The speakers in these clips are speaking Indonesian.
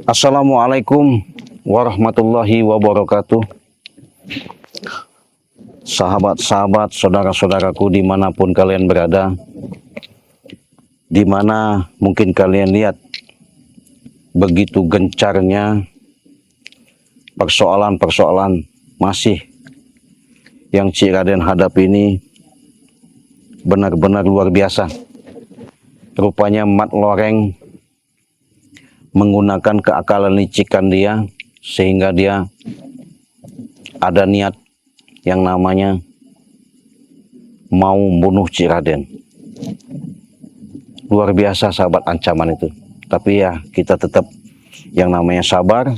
Assalamualaikum warahmatullahi wabarakatuh. Sahabat-sahabat, saudara-saudaraku dimanapun kalian berada, dimana mungkin kalian lihat begitu gencarnya persoalan-persoalan masih yang Cik Raden hadapi ini benar-benar luar biasa. Rupanya Mat Loreng menggunakan keakalan licikan dia sehingga dia ada niat yang namanya mau bunuh Cik Raden. Luar biasa sahabat ancaman itu. Tapi ya kita tetap yang namanya sabar,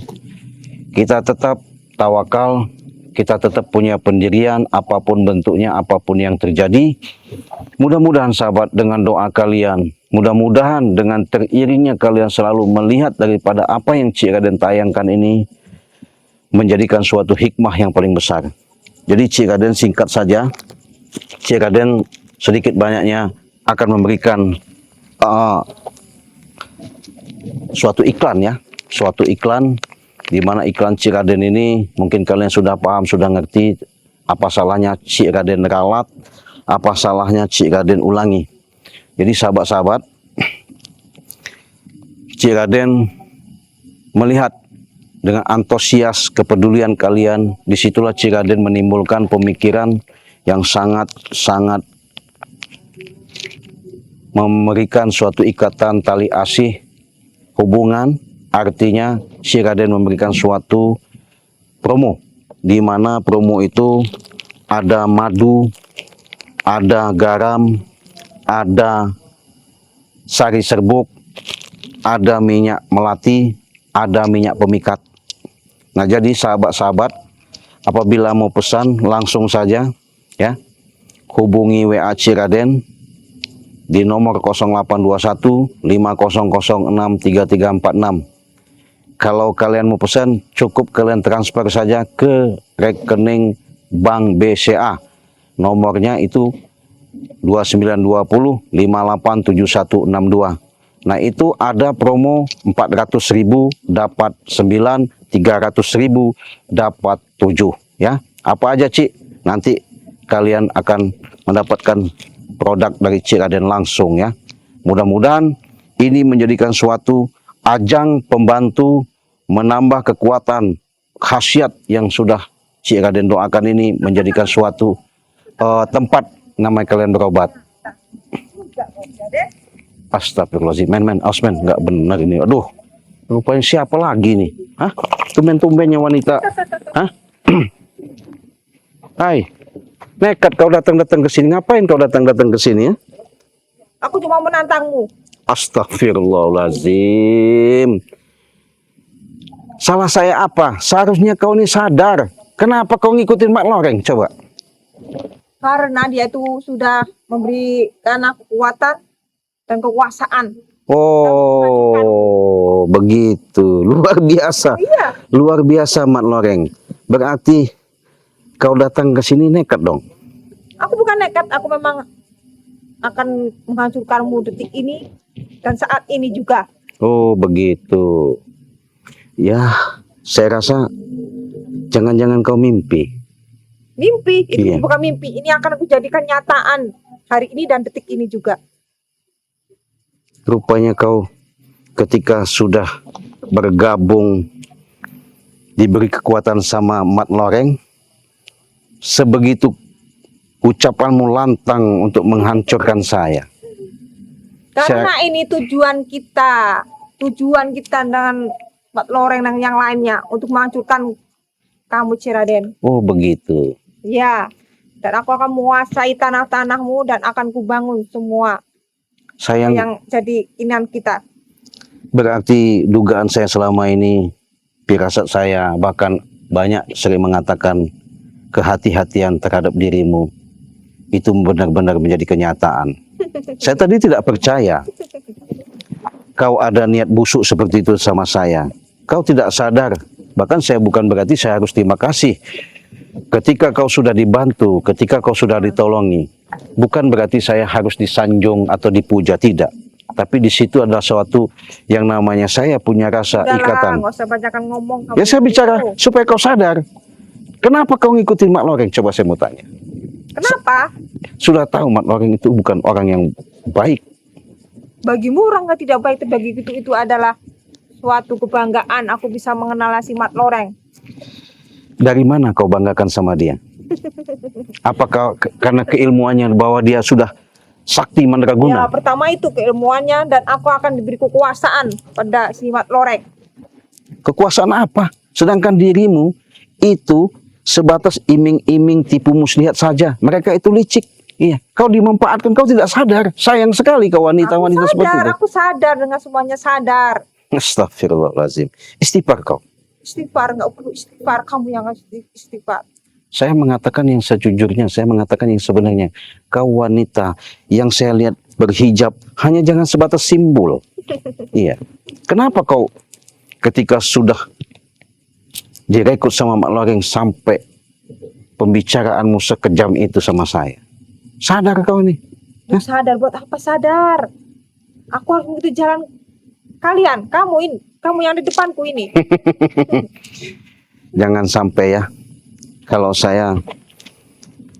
kita tetap tawakal, kita tetap punya pendirian apapun bentuknya, apapun yang terjadi. Mudah-mudahan sahabat dengan doa kalian, mudah-mudahan dengan teriringnya kalian selalu melihat daripada apa yang Cik Raden tayangkan ini menjadikan suatu hikmah yang paling besar. Jadi Cik Raden singkat saja, Cik Raden sedikit banyaknya akan memberikan suatu iklan ya, suatu iklan di mana iklan Cik Raden ini mungkin kalian sudah paham, sudah ngerti apa salahnya Cik Raden ralat, apa salahnya Cik Raden ulangi. Jadi sahabat-sahabat, Cik Raden melihat dengan antusias kepedulian kalian, disitulah Cik Raden menimbulkan pemikiran yang sangat-sangat memberikan suatu ikatan tali asih hubungan. Artinya Cik Raden memberikan suatu promo, di mana promo itu ada madu, ada garam, ada sari serbuk, ada minyak melati, ada minyak pemikat. Nah, jadi sahabat-sahabat, apabila mau pesan langsung saja ya, hubungi WA Cik Raden di nomor 0821 5006 3346. Kalau kalian mau pesan, cukup kalian transfer saja ke rekening Bank BCA. Nomornya itu 2920 587162. Nah, itu ada promo 400.000 dapat 9, 300.000 dapat 7 ya. Apa aja Cik? Nanti kalian akan mendapatkan produk dari Cik Raden langsung ya. Mudah-mudahan ini menjadikan suatu ajang pembantu menambah kekuatan khasiat yang sudah Cik Raden doakan ini, menjadikan suatu tempat namanya kalian berobat. Astagfirullahaladzim, men, Osman, nggak benar ini. Aduh, rupanya siapa lagi nih? Hah? Tumben-tumbennya wanita. Hah? Hai, nekat kau datang-datang ke sini. Ngapain kau datang-datang ke sini ya? Aku cuma menantangmu. Astagfirullahaladzim. Salah saya apa? Seharusnya kau ini sadar. Kenapa kau ngikutin Mat Loreng? Coba. Karena dia itu sudah memberikan aku kekuatan dan kekuasaan. Oh, begitu. Luar biasa. Iya. Luar biasa Mat Loreng. Berarti kau datang ke sini nekat dong? Aku bukan nekat, aku memang akan menghancurkanmu detik ini dan saat ini juga. Oh, begitu. Ya, saya rasa jangan-jangan kau mimpi. Mimpi, itu Iya. bukan mimpi. Ini akan aku jadikan nyataan hari ini dan detik ini juga. Rupanya kau ketika sudah bergabung diberi kekuatan sama Mat Loreng, sebegitu ucapanmu lantang untuk menghancurkan saya. Karena ini tujuan kita dengan Mat Loreng dan yang lainnya untuk menghancurkan kamu Cik Raden. Oh, begitu. Ya, dan aku akan menguasai tanah-tanahmu dan akan kubangun semua Sayang, yang jadi inam kita. berarti dugaan saya selama ini, firasat saya, bahkan banyak sering mengatakan kehati-hatian terhadap dirimu, itu benar-benar menjadi kenyataan. Saya tadi tidak percaya kau ada niat busuk seperti itu sama saya. Kau tidak sadar. Bahkan saya bukan berarti saya harus terima kasih. Ketika kau sudah dibantu, ketika kau sudah ditolongi, bukan berarti saya harus disanjung atau dipuja, tidak. Tapi di situ ada sesuatu yang namanya saya punya rasa Udahlah, ikatan. nggak usah banyakan ngomong. Ya saya kamu bicara itu. supaya kau sadar. Kenapa kau ngikutin Mak Loreng? Coba saya mau tanya. Kenapa? Sudah tahu Mak Loreng itu bukan orang yang baik. Bagimu orang nggak tidak baik, bagi itu adalah suatu kebanggaan. Aku bisa mengenal si Mat Loreng. Dari mana kau banggakan sama dia? Apakah karena keilmuannya bahwa dia sudah sakti Ya, mandraguna? pertama itu keilmuannya, dan aku akan diberi kekuasaan pada si Mat Loreng. Kekuasaan apa? Sedangkan dirimu itu sebatas iming-iming tipu muslihat saja. Mereka itu licik. Iya, kau dimanfaatkan, kau tidak sadar. Sayang sekali kau wanita-wanita seperti itu. Aku sadar dengan semuanya sadar. Astagfirullahaladzim. Istighfar kau. Istighfar, nggak perlu istighfar, kamu yang harus istighfar. Saya mengatakan yang sejujurnya, saya mengatakan yang sebenarnya. Kau wanita yang saya lihat berhijab hanya jangan sebatas simbol. Iya. Kenapa kau ketika sudah direkrut sama Mak Loreng sampai pembicaraanmu sekejam itu sama saya? Sadar kau nih? Mau sadar buat apa sadar? Aku harus mengikuti jalan kalian, kamu ini, kamu yang di depanku ini. Jangan sampai ya, kalau saya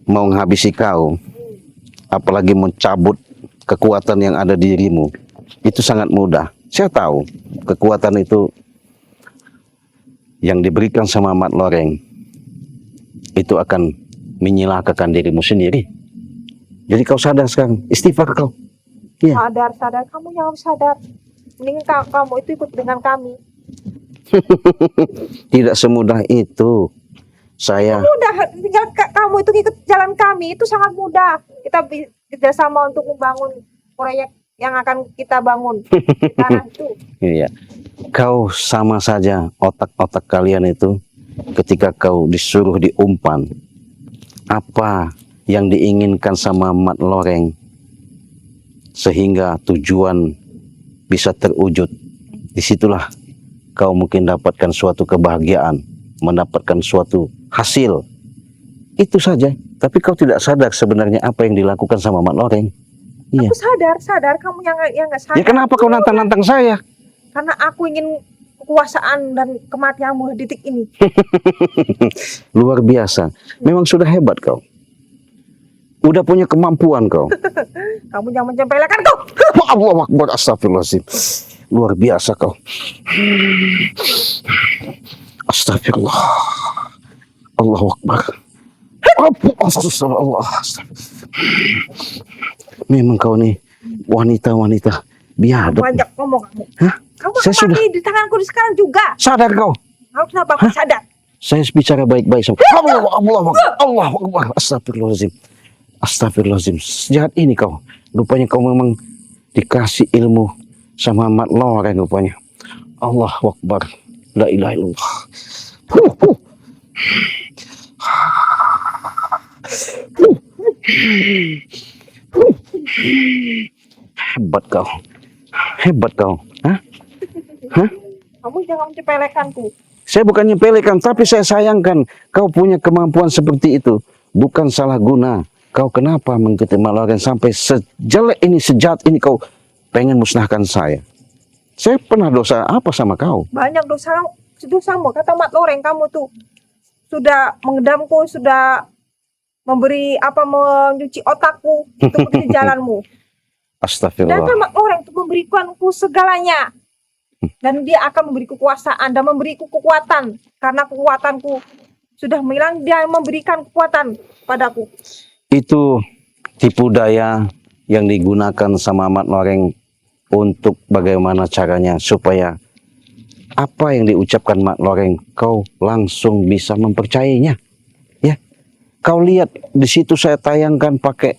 mau menghabisi kau, apalagi mencabut kekuatan yang ada di dirimu, itu sangat mudah. Saya tahu kekuatan itu yang diberikan sama Mat Loreng itu akan menyilakakan dirimu sendiri. Jadi kau sadar sekarang, istighfar kau. Iya. Sadar, kamu yang harus sadar. Mending kamu itu ikut dengan kami. Tidak semudah itu. Saya Mudah, tinggal kamu itu ikut jalan kami, itu sangat mudah. Kita kerjasama untuk membangun proyek yang akan kita bangun. Tanah itu. iya. Kau sama saja otak-otak kalian itu ketika kau disuruh diumpan. Apa yang diinginkan sama Mat Loreng sehingga tujuan bisa terwujud. Disitulah kau mungkin dapatkan suatu kebahagiaan, mendapatkan suatu hasil. Itu saja. Tapi kau tidak sadar sebenarnya apa yang dilakukan sama Mat Loreng. Iya. Aku sadar, kamu yang nggak sadar. Ya kenapa kau nantang-nantang saya? Karena aku ingin kekuasaan dan kematianmu di detik ini. Luar biasa. Memang sudah hebat kau. Udah punya kemampuan kau. Kamu jangan mencempelkan kau. Allahu Akbar, astagfirullahaladzim. Luar biasa kau. Astagfirullah. Allahu Akbar. Allah. Memang kau nih wanita-wanita biadab. Banyak ngomong kamu. Hah? Kamu Saya akan sudah- mati di tanganku di sekarang juga. Sadar kau. Kamu kenapa aku sadar? Saya bicara baik-baik sama Allah Akbar. Astagfirullahaladzim. Astagfirullahaladzim. Sejahat ini kau. Rupanya kau memang dikasih ilmu sama Mat Loreng rupanya. Allahu Akbar. La ilaha illallah. Hebat kau. Hebat kau. Hah? Kamu jangan mencempelkanku. Saya bukan nyepelekan, tapi saya sayangkan kau punya kemampuan seperti itu. Bukan salah guna. Kau kenapa mengikuti Mat Loreng sampai sejelek ini, sejahat ini kau pengen musnahkan saya? Saya pernah dosa apa sama kau? Banyak dosamu. Kata Mat Loreng, kamu tuh sudah mengedamku, sudah mencuci otakku untuk mengikuti jalanmu. Dan Astagfirullah. Mat Loreng itu memberikanku segalanya. Dan dia akan memberi kekuasaan dan memberiku kekuatan. Karena kekuatanku sudah hilang, dia memberikan kekuatan padaku. Itu tipu daya yang digunakan sama Mat Loreng untuk bagaimana caranya supaya apa yang diucapkan Mat Loreng kau langsung bisa mempercayainya. Ya. Kau lihat di situ saya tayangkan pakai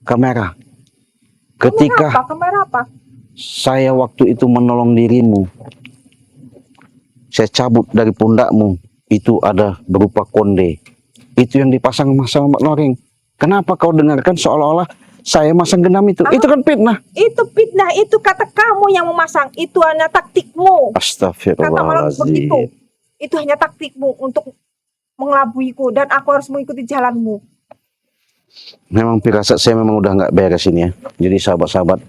kamera. Ketika Kamera apa? saya waktu itu menolong dirimu, saya cabut dari pundakmu, itu ada berupa konde. Itu yang dipasang sama Mat Loreng. Kenapa kau dengarkan seolah-olah saya masang genam itu? Itu kan fitnah. Itu fitnah, itu kata kamu yang memasang. Itu hanya taktikmu. Kata malam begitu. Astagfirullahaladzim. Itu hanya taktikmu untuk mengelabuiku dan aku harus mengikuti jalanmu. Memang firasat saya memang udah nggak beres ini ya. Jadi sahabat-sahabat,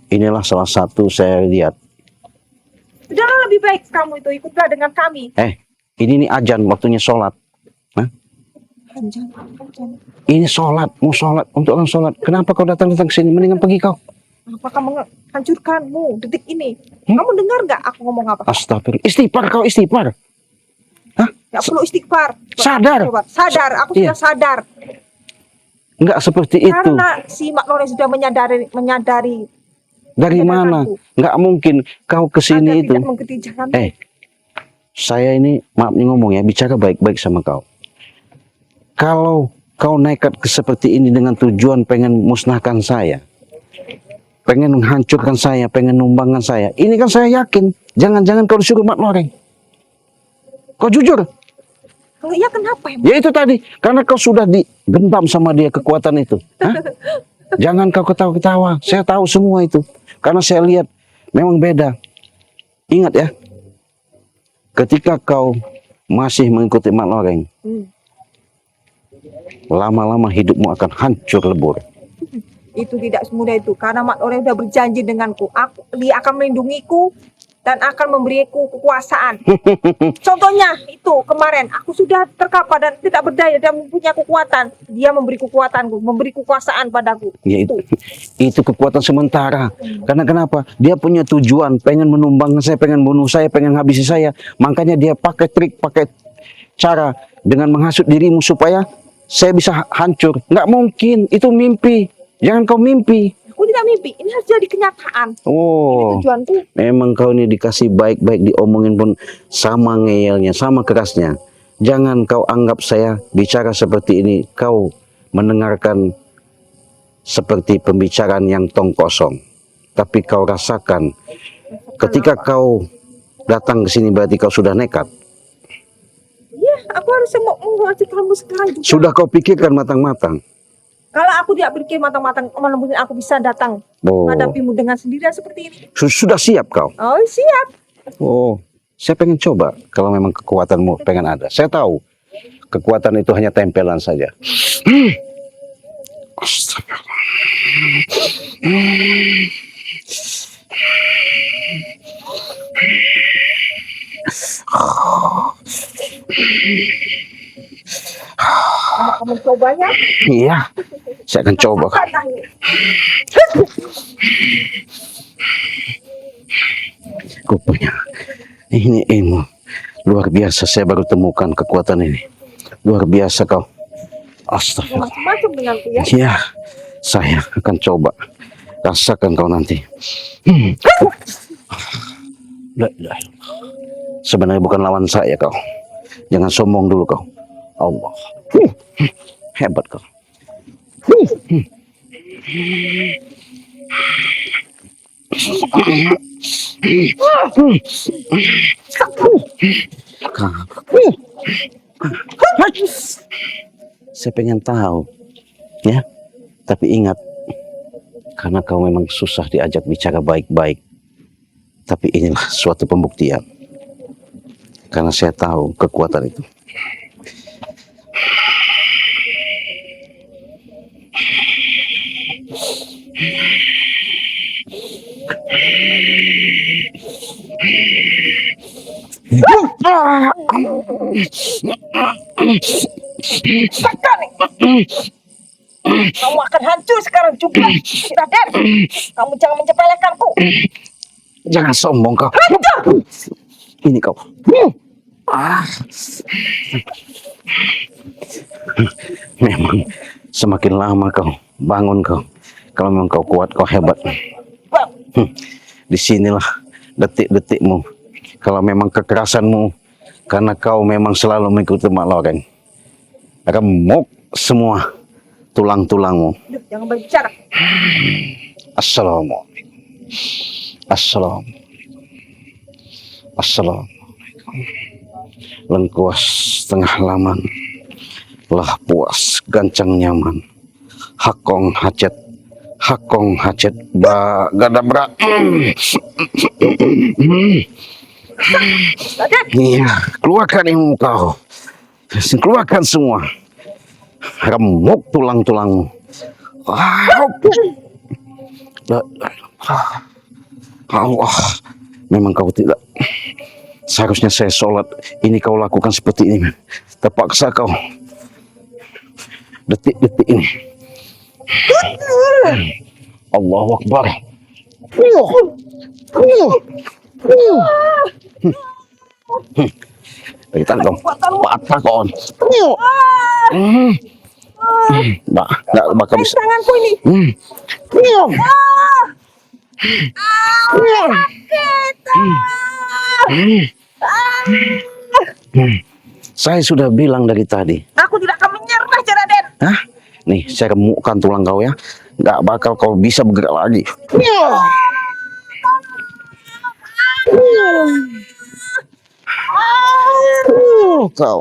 inilah salah satu saya lihat. Sudahlah, lebih baik kamu itu ikutlah dengan kami. Ini nih ajan, waktunya sholat. Hah? Anjan. Ini sholat, mau sholat, untuk orang sholat. Kenapa kau datang-datang ke sini? Mendingan pergi kau. Apakah menghancurkanmu detik ini? Kamu dengar nggak aku ngomong apa? Astagfirullah. Istighfar kau, istighfar. Nggak perlu istighfar. Sadar. Coba, sadar, aku Iya. sudah sadar. Nggak seperti itu. Karena si Mak Lore sudah menyadari Dari mana? tindakanku. Nggak mungkin kau ke agar sini itu. tidak mengikuti jalan. Saya ini, maaf nih ngomong ya, bicara baik-baik sama kau. Kalau kau nekat seperti ini dengan tujuan pengen musnahkan saya, pengen menghancurkan saya, pengen numbangkan saya, ini kan saya yakin, jangan-jangan kau disuruh Mak Loreng. Kau jujur? Kalau iya kenapa ya? Ya itu tadi, karena kau sudah digentam sama dia kekuatan itu. Hah? Jangan kau ketawa-ketawa, saya tahu semua itu. Karena saya lihat, memang beda. Ingat ya, ketika kau masih mengikuti Mak Loreng, lama-lama hidupmu akan hancur lebur. Itu tidak semudah itu. Karena Mak Lore sudah berjanji denganku. Dia akan melindungiku dan akan memberiku kekuasaan. Contohnya itu kemarin aku sudah terkapar dan tidak berdaya dan mempunyai kekuatan. Dia memberi kekuatanku, memberi kekuasaan padaku. Ya itu kekuatan sementara. Karena kenapa? Dia punya tujuan, pengen menumbangkan saya, pengen bunuh saya, pengen habisi saya. Makanya dia pakai trik, pakai cara dengan menghasut dirimu supaya saya bisa hancur. Nggak mungkin, itu mimpi. Jangan kau mimpi. Aku tidak mimpi, ini harus jadi kenyataan. Oh, Ini tujuanku. memang kau ini dikasih baik-baik, diomongin pun sama ngeyelnya, sama kerasnya. Jangan kau anggap saya bicara seperti ini, kau mendengarkan seperti pembicaraan yang tong kosong. Tapi kau rasakan, ketika kau datang ke sini berarti kau sudah nekat. Iya, aku harus menghancurkanmu sekarang juga. Sudah kau pikirkan matang-matang. Kalau aku tidak berpikir matang-matang, mana mungkin aku bisa datang Oh, menghadapimu dengan sendirian seperti ini. sudah siap kau. Oh, siap. Oh, saya pengen coba kalau memang kekuatanmu pengen ada. Saya tahu kekuatan itu hanya tempelan saja. Astagfirullah. Kamu cobanya. Iya, saya akan coba. Rupanya ini ilmu luar biasa. Saya baru temukan kekuatan ini. Luar biasa kau. Astagfirullah. Macam-macam denganku ya. Iya, saya akan coba. Rasakan kau nanti. La ilaha illallah. Sebenarnya bukan lawan saya kau. Jangan sombong dulu kau. Allah. Hebat kau. Saya pengen tahu, ya. Tapi ingat, karena kau memang susah diajak bicara baik-baik. Tapi inilah suatu pembuktian. Karena saya tahu kekuatan itu. Sekali. Kamu akan hancur sekarang juga. Raden, kamu jangan mencepelekanku. Jangan sombong kau. Ini kau. Memang semakin lama kau bangun kau. Kalau memang kau kuat, kau hebat. Disinilah detik-detikmu. Kalau memang kekerasanmu, karena kau memang selalu mengikuti Mak Loreng. Remuk semua tulang-tulangmu. Jangan berbicara. Assalamualaikum. Assalamualaikum. Assalamualaikum. Lengkuas setengah laman, lah puas gancang nyaman. Hakong hajat, gadabra. Iya, keluarkan ilmu kau. Keluarkan semua. Remuk tulang-tulangmu. Allah, memang kau tidak seharusnya saya sholat. Ini kau lakukan seperti ini. Terpaksa kau. Detik-detik ini. Allahu Akbar. Kita dong. Patah kon. Nggak bakal bisa. Tanganku ini. Saya sudah bilang dari tadi. Aku tidak akan menyerah, Raden. Hah? Nih, saya remukkan tulang kau ya. Nggak bakal kau bisa bergerak lagi. Kau,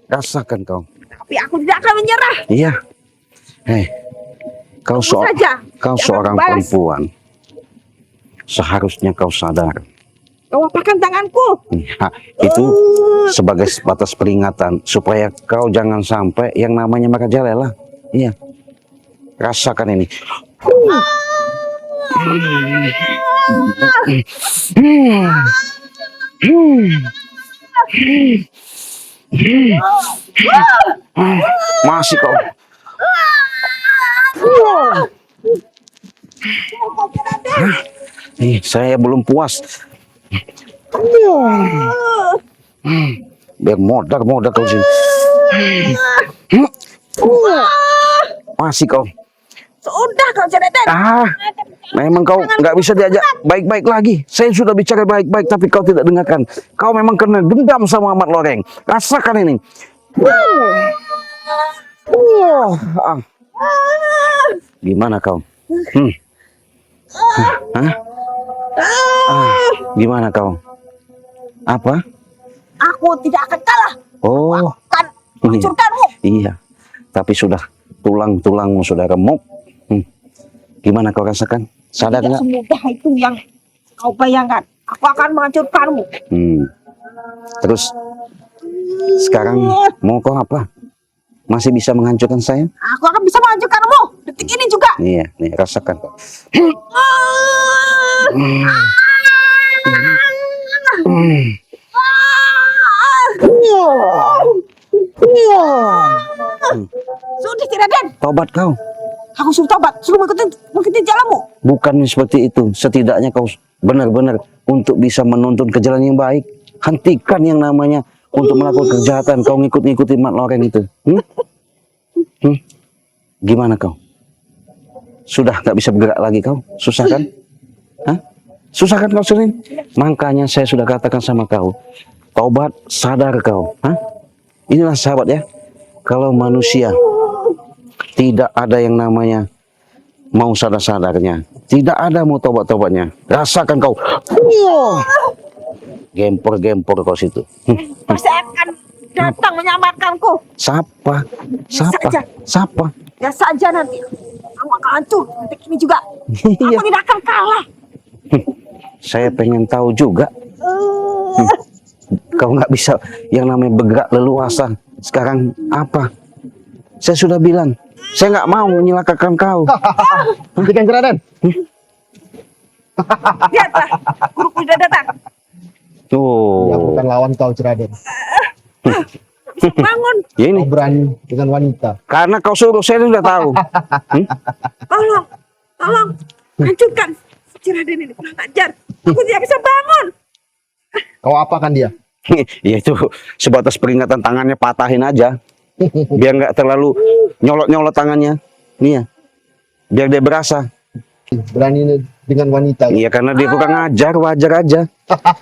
rasakan kau. Tapi aku tidak akan menyerah. Iya. Hei, kau saja. Kau Jangan seorang balas. perempuan. Seharusnya kau sadar. Kau apakan tanganku? Ya, itu sebagai batas peringatan supaya kau jangan sampai yang namanya merajalela. Iya. Rasakan ini. Masih kau. Saya belum puas. Biar modar kau sini. Masih kau. Sudah kau, Raden. Memang kau nggak bisa diajak baik-baik lagi. Saya sudah bicara baik-baik, tapi kau tidak dengarkan. Kau memang kena dendam sama Ahmad Loreng. Rasakan ini. Gimana kau? Hah? Gimana kau? Apa? Aku tidak akan kalah. Oh, Akan menghancurkanmu. iya. Tapi sudah tulang-tulangmu sudah remuk. Gimana kau rasakan? Sadar Tidak nggak? semudah itu yang kau bayangkan. Aku akan menghancurkanmu. Terus sekarang mau kau apa? Masih bisa menghancurkan saya? Aku akan bisa menghancurkanmu. Detik ini juga. Iya, nih rasakan kau. Sudah, Raden. Tobat kau. Aku suruh tobat, suruh mengikuti jalanmu. Bukan seperti itu. Setidaknya kau benar-benar untuk bisa menuntun ke jalan yang baik. Hentikan yang namanya untuk melakukan kejahatan. Kau ngikut-ngikutin Mat Loreng itu. Gimana kau? Sudah tak bisa bergerak lagi kau? Susah kan? Hah? Susah kan kau sering? Makanya saya sudah katakan sama kau. Tobat, sadar kau. Hah? Inilah sahabat ya. Kalau manusia tidak ada yang namanya mau sadar-sadarnya. Tidak ada mau tobat-tobatnya. Rasakan kau. Gempor-gempor kau situ. Pasti akan datang menyelamatkanku. Siapa? saja. Siapa? Ya saja nanti. Kamu akan hancur detik ini juga. Iya. Aku tidak akan kalah. Saya pengen tahu juga. Kau nggak bisa yang namanya bergerak leluasa. Sekarang apa? Saya sudah bilang, saya nggak mau menyelakakan kau. Hentikan Raden. Lihatlah, guruku sudah datang. Dia Tuh, bukan lawan kau, Raden. Bisa bangun. ya ini Kau berani dengan wanita. karena kau suruh saya sudah tahu. Tolong, tolong, hancurkan. Raden ini kurang ajar. Aku tidak bisa bangun. Kau apakan dia? Ya itu sebatas peringatan, tangannya patahin aja. Biar nggak terlalu nyolot-nyolot tangannya. Nih ya. Biar dia berasa. Berani dengan wanita. Iya karena dia kurang ajar, wajar aja.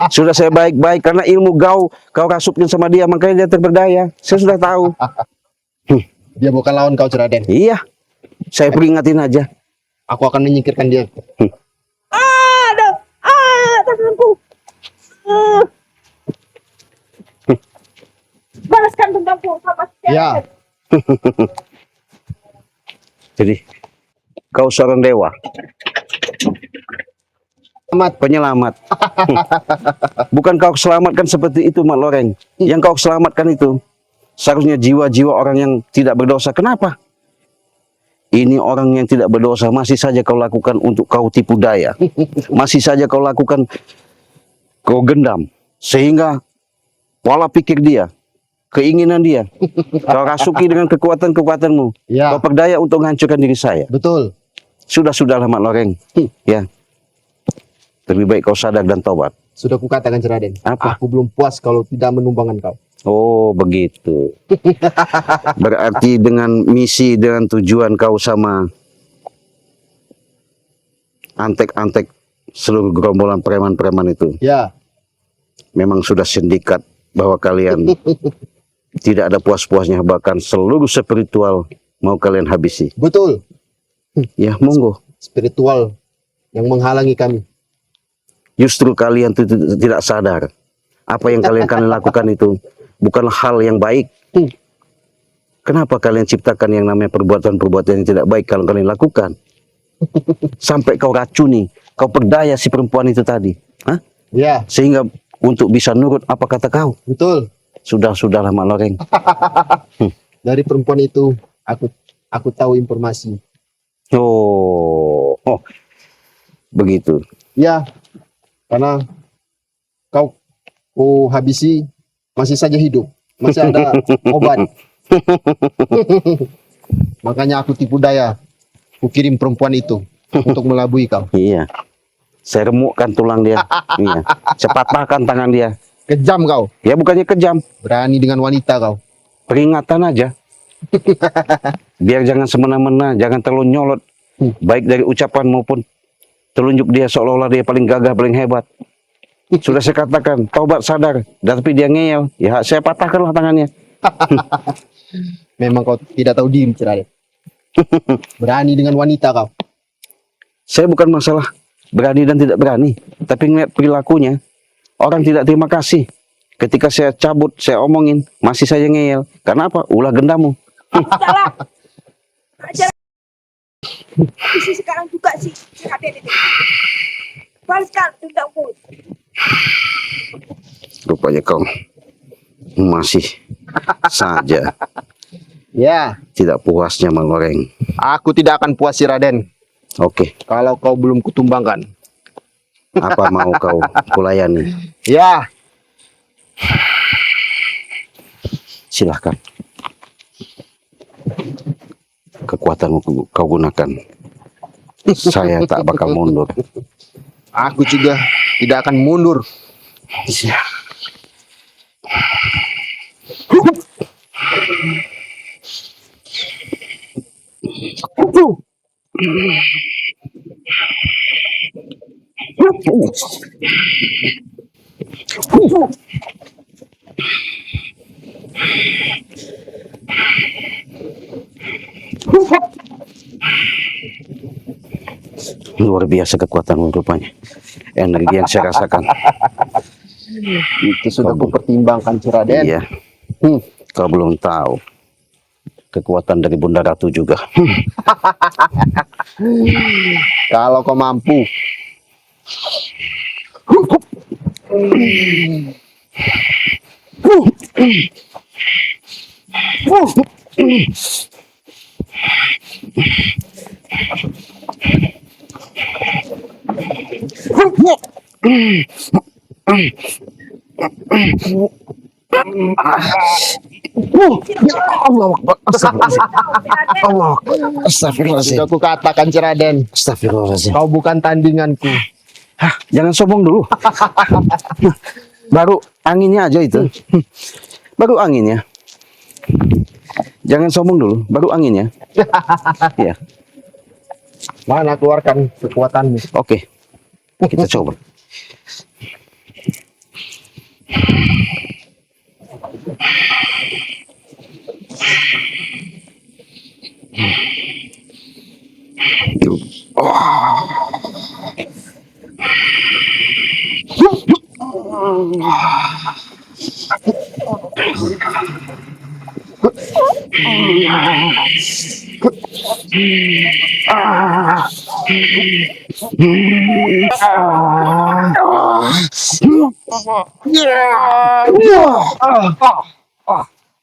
Sudah saya baik-baik karena ilmu kau rasupin sama dia, makanya dia terberdaya. Saya sudah tahu. Dia bukan lawan kau, Raden. Iya. Saya peringatin aja. Aku akan menyingkirkan dia. Aduh, tanganku. Balaskan dendamku sama si Ya. Jadi kau seorang dewa, penyelamat. Bukan kau selamatkan seperti itu, Mat Loreng. Yang kau selamatkan itu seharusnya jiwa-jiwa orang yang tidak berdosa. Kenapa? Ini orang yang tidak berdosa masih saja kau lakukan untuk kau tipu daya. Masih saja kau lakukan, kau gendam. Sehingga pola pikir dia, keinginan dia, kau rasuki dengan kekuatan-kekuatanmu. Ya. Kau berdaya untuk menghancurkan diri saya. Betul. Sudahlah Mak Loreng. Ya. Lebih baik kau sadar dan tobat. Sudah kukatakan Raden. Apa? Aku belum puas kalau tidak menumbangkan kau. Oh, begitu. Berarti dengan misi, dengan tujuan kau sama antek-antek seluruh gerombolan preman-preman itu Ya. memang sudah sindikat bahwa kalian tidak ada puas-puasnya, bahkan seluruh spiritual mau kalian habisi. Betul. Ya, monggo. Spiritual yang menghalangi kami. Justru kalian tidak sadar apa yang kalian lakukan itu bukanlah hal yang baik. Kenapa kalian ciptakan yang namanya perbuatan-perbuatan yang tidak baik kalau kalian lakukan? Sampai kau racuni, kau berdaya si perempuan itu tadi. Hah? Ya. Sehingga untuk bisa nurut apa kata kau. Betul. Sudahlah Mak Loreng. Dari perempuan itu aku tahu informasi. Oh, begitu. Ya. Karena kau habisi masih saja hidup. Masih ada obat. Makanya aku tipu daya. Aku kirim perempuan itu untuk melabui kau. Iya. Saya remukkan tulang dia. Iya. Saya patahkan tangan dia. Kejam kau. Ya bukannya kejam, Berani dengan wanita kau. peringatan aja. Biar jangan semena-mena, jangan terlalu nyolot. Baik dari ucapan maupun telunjuk dia seolah-olah dia paling gagah, paling hebat. Sudah saya katakan, taubat sadar. Tapi dia ngeyel. Ya saya patahkanlah tangannya. Memang kau tidak tahu diri, Raden. Berani dengan wanita kau. Saya bukan masalah berani dan tidak berani. Tapi ngeliat perilakunya, orang tidak terima kasih. Ketika saya cabut, saya omongin, masih saja ngeyel. Karena apa? Ulah gendamu. Salah. Ajar. Isi sekarang juga si Raden itu. Balaskan dendamku. Rupanya kau masih saja Ya. tidak puasnya Mak Loreng. Aku tidak akan puas si Raden. Oke, Kalau kau belum kutumbangkan. apa mau kau kulayani? Ya. Silahkan. Kekuatanmu kau gunakan. Saya tak bakal mundur. Aku juga tidak akan mundur. Luar biasa kekuatanmu rupanya. Energi yang saya rasakan. Itu sudah kupertimbangkan, Raden. Iya. Kau belum tahu. Kekuatan dari Bunda Ratu juga. Kalau kau mampu. Allah Akbar. Allah Akbar. Astagfirullahaladzim. Sudah kukatakan, Raden. Astagfirullahaladzim. Kau bukan tandinganku. Hah, jangan sombong dulu. Baru anginnya aja itu. Baru anginnya. Jangan sombong dulu, baru anginnya. Ya, Mana keluarkan kekuatanmu. oke. Kita coba.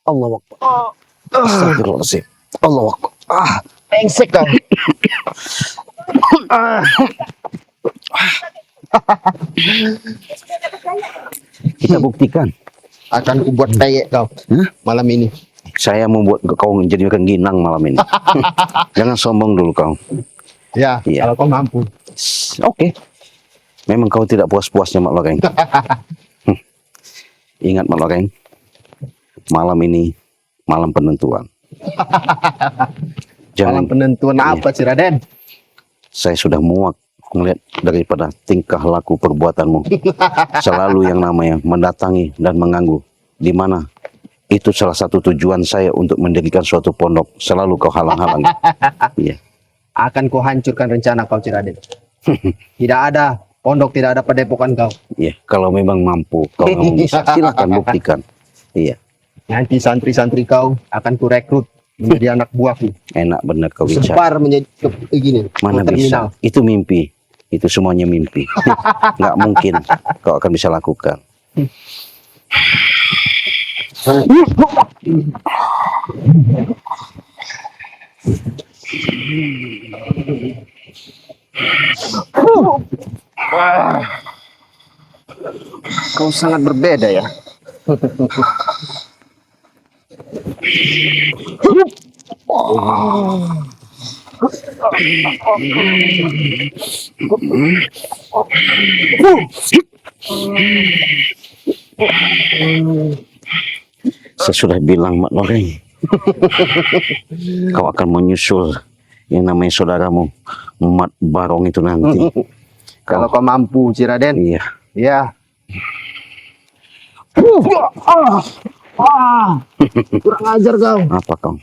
Allah Akbar. Astagfirullahaladzim. Allah Akbar. Engsek kau. Kita buktikan. Akan kubuat kayak kau Hah? malam ini. Saya membuat kau menjadi rengginang malam ini. Jangan sombong dulu kau. Ya, Iya. kalau kau mampu. Oke. Memang kau tidak puas-puasnya Mak Loreng. Ingat Mak Loreng, malam ini malam penentuan. Malam Jangan, penentuan apa sih Raden? saya sudah muak melihat daripada tingkah laku perbuatanmu. Selalu yang namanya mendatangi dan mengganggu. Di mana itu salah satu tujuan saya untuk mendirikan suatu pondok. Selalu kau halang-halangi. Iya. Akan kau hancurkan rencana kau Raden. Tidak ada pondok, tidak ada padepokan kau. Iya, kalau memang mampu, kau memang bisa, silakan buktikan. Iya, Nanti santri-santri kau akan ku rekrut menjadi anak buahku. enak benar kau bicara. Sebar menjadi gini. Mana ke terminal. bisa? Itu mimpi. Itu semuanya mimpi. Nggak mungkin kau akan bisa lakukan. Kau sangat berbeda ya. Saya sudah bilang Mak Loreng, kau akan menyusul yang namanya saudaramu Mat Barong itu nanti. Kalau kau mampu Raden. Iya, Ya. Kurang ajar kau. apa kau?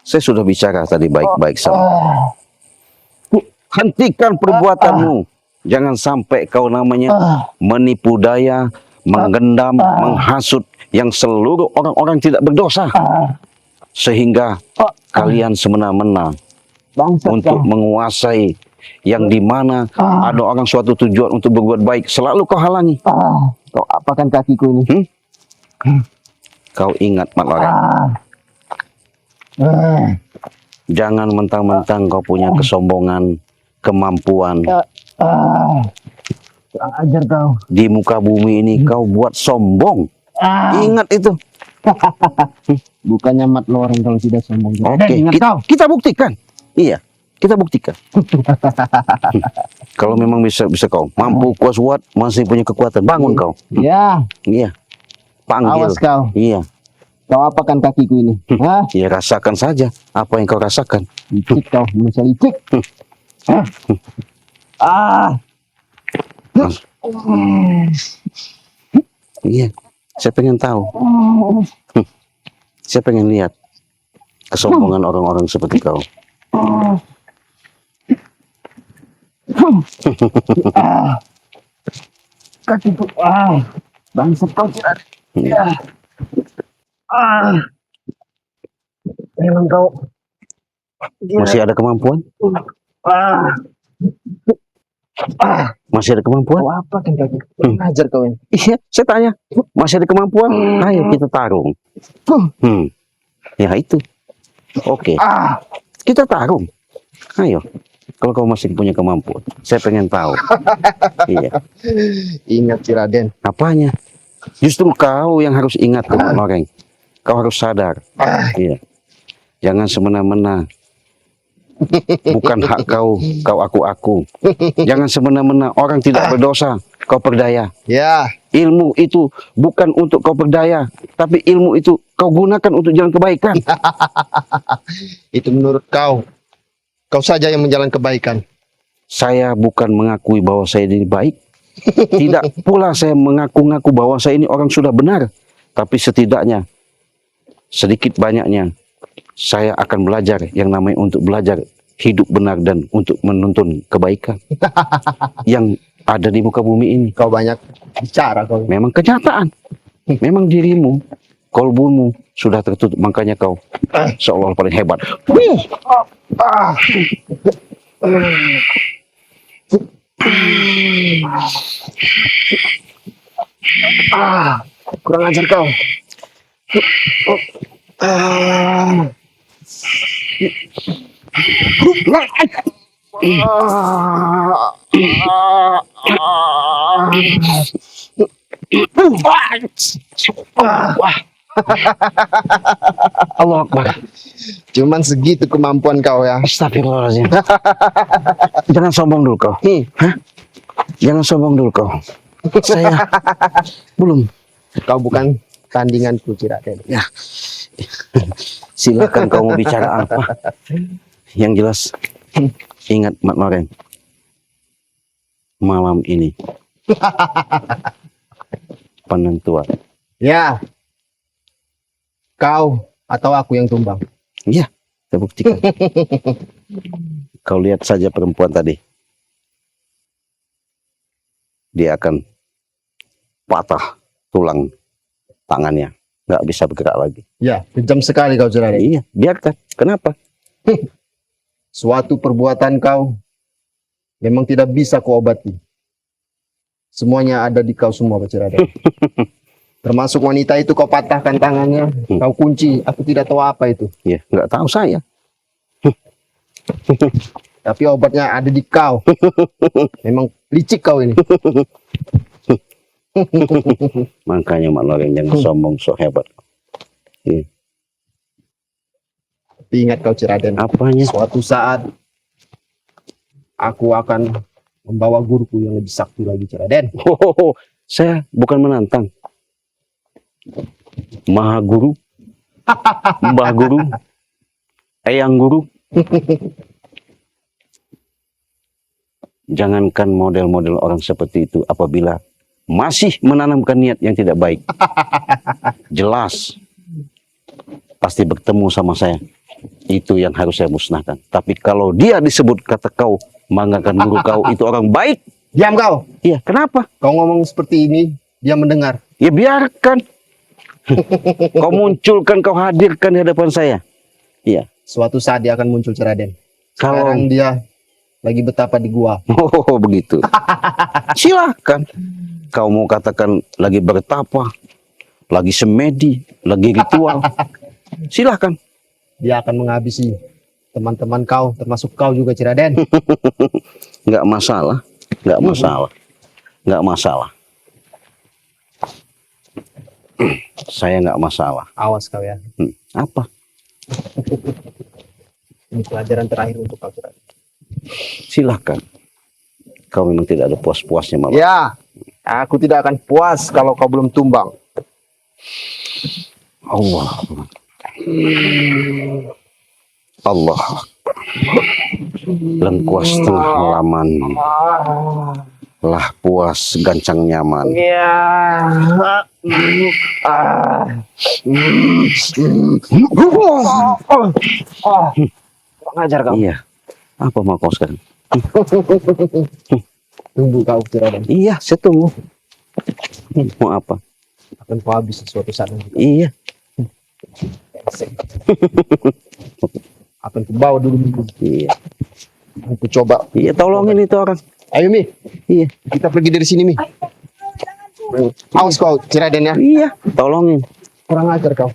Saya sudah bicara tadi baik-baik sama. Hentikan perbuatanmu. Jangan sampai kau namanya menipu daya, menggendam, menghasut yang seluruh orang-orang tidak berdosa. Sehingga kalian semena-mena untuk menguasai yang dimana ada orang suatu tujuan untuk berbuat baik. Selalu kau halangi. Kau apakan kakiku ini? Kau ingat Mak Loreng. Jangan mentang-mentang kau punya kesombongan, kemampuan. Kurang ajar kau. Di muka bumi ini kau buat sombong. Ingat itu. Bukannya Mat Loreng kalau tidak sombong. Oke, kita buktikan. Iya, kita buktikan. Kalau memang bisa kau mampu kuat, masih punya kekuatan, bangun kau. Ya, Iya, panggil. awas kau. Iya, Kau apakan kakiku ini? Hah? ya rasakan saja apa yang kau rasakan. Licik kau, manusia licik. Iya, saya pengen tahu. Saya pengen lihat kesombongan orang-orang seperti kau. Kakiku. Bangsat kau tidak. Iya. Memang kau. Masih ada kemampuan? Masih ada kemampuan? Kau apakan kakiku? Kurang ajar kau ini. Iya, saya tanya. Masih ada kemampuan? Ayo kita tarung. Ya itu. Oke, kita tarung. Ayo. Kalau kau masih punya kemampuan, saya pengen tahu. Iya. Ingat Raden. Apanya? Justru kau yang harus ingat, Mak Loreng. Kau harus sadar. Iya. Jangan semena-mena. Bukan hak kau, kau aku-aku. Jangan semena-mena, orang tidak berdosa, kau berdaya. Ya, Ilmu itu bukan untuk kau berdaya, tapi ilmu itu kau gunakan untuk jalan kebaikan. itu menurut kau. Kau saja yang menjalankan kebaikan. Saya bukan mengakui bahwa saya ini baik. Tidak pula saya mengaku-ngaku bahwa saya ini orang sudah benar. Tapi setidaknya, sedikit banyaknya, saya akan belajar yang namanya untuk belajar hidup benar dan untuk menuntun kebaikan yang ada di muka bumi ini. Kau banyak bicara kau. Memang kenyataan. Memang dirimu, kolbumu sudah tertutup. Makanya kau seolah paling hebat. Kurang ajar kau. Allah Akbar. Cuman segitu kemampuan kau ya. Astagfirullahaladzim. Jangan sombong dulu kau. Hah? Jangan sombong dulu kau. Saya belum. Kau bukan tandinganku, Ciraden. Ya. Silakan kau mau bicara apa. Yang jelas, ingat Mat Loreng. Malam ini penentuan. Ya. Kau atau aku yang tumbang. Iya, saya buktikan. Kau lihat saja perempuan tadi. Dia akan patah tulang tangannya. Nggak bisa bergerak lagi. Ya, kejam sekali kau, Ciraden. Iya, biarkan. Kenapa? Suatu perbuatan kau memang tidak bisa kau obati. Semuanya ada di kau semua, Pak Ciraden. Termasuk wanita itu kau patahkan tangannya, kau kunci. Aku tidak tahu apa itu. Iya, nggak tahu saya. Tapi obatnya ada di kau. Memang licik kau ini. Makanya Mak Loreng jangan sombong sok hebat. Iya. Tapi ingat kau, Ciraden. Apanya? Suatu saat aku akan membawa guruku yang lebih sakti lagi, Ciraden. Saya bukan menantang. Maha Guru, Mbah Guru, Eyang Guru. Jangankan model-model orang seperti itu apabila masih menanamkan niat yang tidak baik. Jelas pasti bertemu sama saya. Itu yang harus saya musnahkan. Tapi kalau dia disebut kata kau membanggakan guru kau itu orang baik. Diam kau. Iya, kenapa? Kau ngomong seperti ini, dia mendengar. Ya biarkan. Kau munculkan, kau hadirkan di hadapan saya. Iya. Suatu saat dia akan muncul, Ciraden. Kalau Sekarang dia lagi betapa di gua. oh begitu. Silakan. Kau mau katakan lagi bertapa, lagi semedi, lagi ritual. Silahkan. Dia akan menghabisi teman-teman kau, termasuk kau juga, Ciraden. Nggak masalah, nggak masalah, nggak masalah. Saya nggak masalah. Awas kau ya. Apa? Ini pelajaran terakhir untuk kau, Ciraden. Silahkan. Kau memang tidak ada puas-puasnya malah. Ya, aku tidak akan puas kalau kau belum tumbang. Allah. Allah. Lengkuas tengah halaman. Lah puas gancang nyaman. Kurang ajar kau. Iya. Apa mau kau sekarang? Tunggu kau, Ciraden. Iya, saya tunggu. Mau apa? Akan kau habis suatu saat nanti. Iya. Akan ku bawa dulu. Iya. Aku coba. Iya, tolongin itu orang. Ayo, Mi. Iya. Kita pergi dari sini, Mi. Awas kau, Ciraden ya. Iya, tolongin. Kurang ajar kau.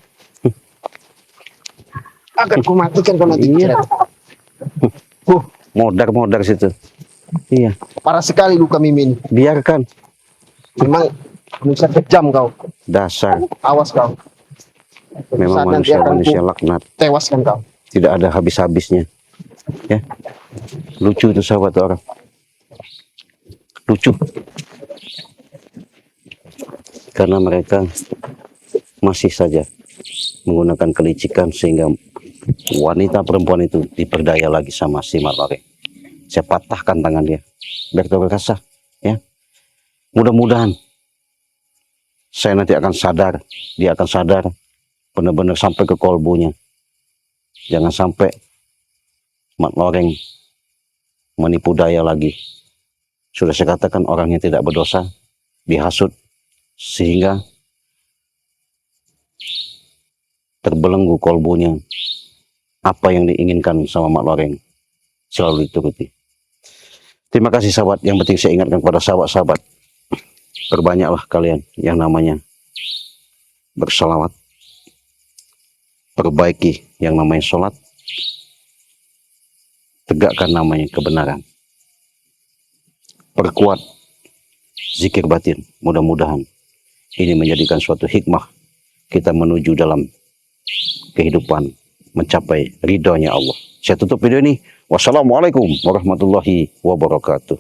Akan ku matikan kau nanti, Iya. Ciraden. Modar-modar situ. Iya, Parah sekali luka Mimin. biarkan. Memang manusia kejam kau. Dasar. Awas kau. Memang Saat nanti akan manusia laknat. tewaskan kau. Tidak ada habis-habisnya. Ya. Lucu itu sahabat orang. Lucu. Karena mereka masih saja menggunakan kelicikan sehingga wanita perempuan itu diperdaya lagi sama si Mat Loreng. Saya patahkan tangan dia biar kau berkasa, ya. Mudah-mudahan saya nanti akan sadar, dia akan sadar benar-benar sampai ke kolbunya. Jangan sampai Mat Loreng menipu daya lagi. Sudah saya katakan orangnya tidak berdosa, dihasut sehingga terbelenggu kolbunya. Apa yang diinginkan sama Mat Loreng selalu dituruti. Terima kasih sahabat. Yang penting saya ingatkan kepada sahabat-sahabat, Perbanyaklah kalian yang namanya bersalawat. Perbaiki yang namanya sholat. Tegakkan namanya kebenaran. Perkuat zikir batin. Mudah-mudahan ini menjadikan suatu hikmah kita menuju dalam kehidupan mencapai ridhonya Allah. Saya tutup video ini. Wassalamualaikum warahmatullahi wabarakatuh.